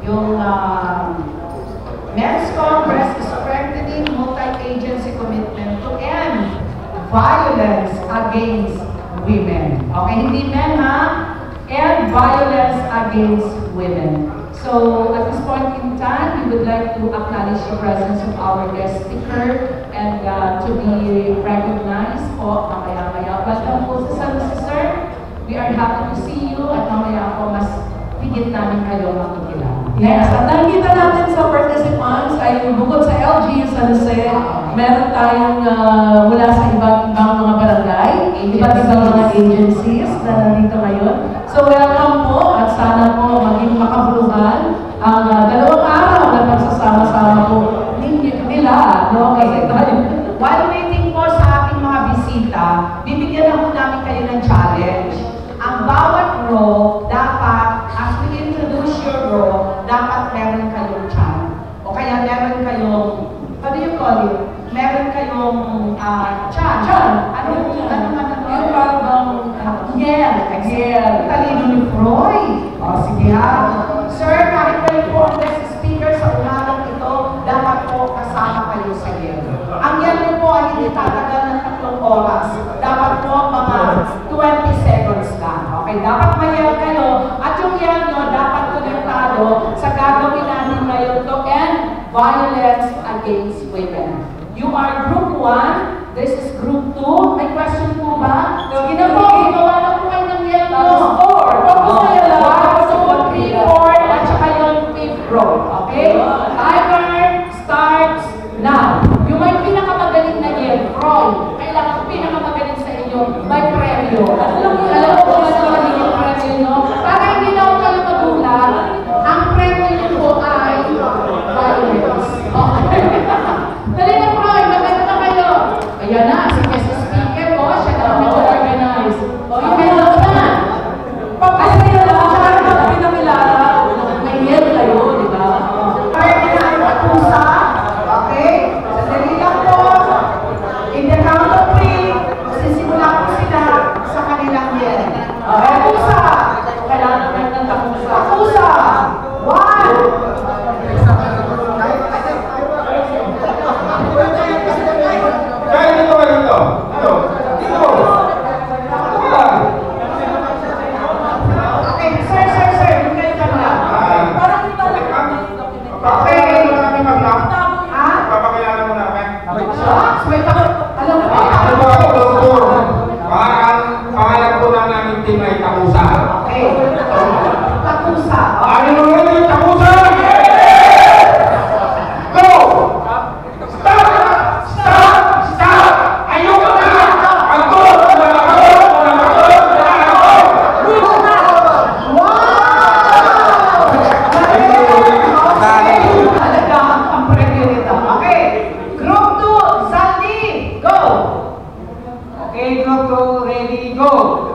Yung Men's Congress is strengthening multi-agency commitment to end violence against women. Okay, hindi men ha? End violence against women. So, at this point in time, we would like to acknowledge the presence of our guest speaker and to be recognized po mamaya-maya. Welcome po sa San Sir. We are happy to see you at mamaya po mas higit namin kayo makikilala. Yes, at nakikita natin sa participants ay bukod sa LG San Jose, meron tayong mula sa ibang mga barangay, iba't ibang mga agencies na nandito ngayon. So welcome po at sana po maging makabuluhan ang dalawang araw na pagsasama-sama po nila, no? Kasi tayo. While waiting po sa ating mga bisita, bibigyan na po namin kayo ng challenge. Ang bawat row, dapat, as we introduce your row, dapat meron kayong chant. O kaya meron kayong, what do you call it? Meron kayong chant. Ano yung parang yell. Talino ni Freud. O sige ha. Sir, kahit kayo po ang guest speaker sa umagang ito, dapat po kasama kayo sa yell. Ang yell po ay hindi tatagal ng 3 oras. Dapat po mga 20 seconds lang. Okay, dapat mayel kayo. At yung yell nyo, dapat konektado sa gagawin natin ngayon to end violence against women. You are group 1, this is group 2. May question po ba? Ginawa na po kayo ng yell nyo. 4. Focus kayo lang. 1, 2, 3, 4, at saka yung 5th row. Okay? Timer starts now. Yung may pinakamagaling na yell, Freud, kailangan pinakamagaling sa inyo, may premyo. Alam mo kung ano yung premyo nyo? Para hindi na ako kayo magulat, ang premyo nyo po ay violence. Okay? Dali na, Freud, maganda na kayo. Ayan na, si guest speaker po, siya na mag-organize. Okay, lang na. Pagkasaya lang, siya na pinamilala, may yell kayo, di ba? Pwede na ang patusa. Okay? Sandali lang po. In the count of 3, sisimula po sila sa kanilang yell. Patusa. Kailangan naman ng tapusa. Patusa. 1. Kaya dito ba dito? Dito. Okay, sir. Yung kayo ka na. Parang kita lang. Okay. Ha? Papakilala mo namin. Wait, alam mo ba? Ano ba ako, doktor? Pangalan po na namin team ay Takusa. Okay. Patusa. Ano mo yun yung Takusa? Go! Stop! Ayoko na! Ako! Talaga ang preview nito. Okay. Group 2, Sandy, go! Okay, group 2, ready, go!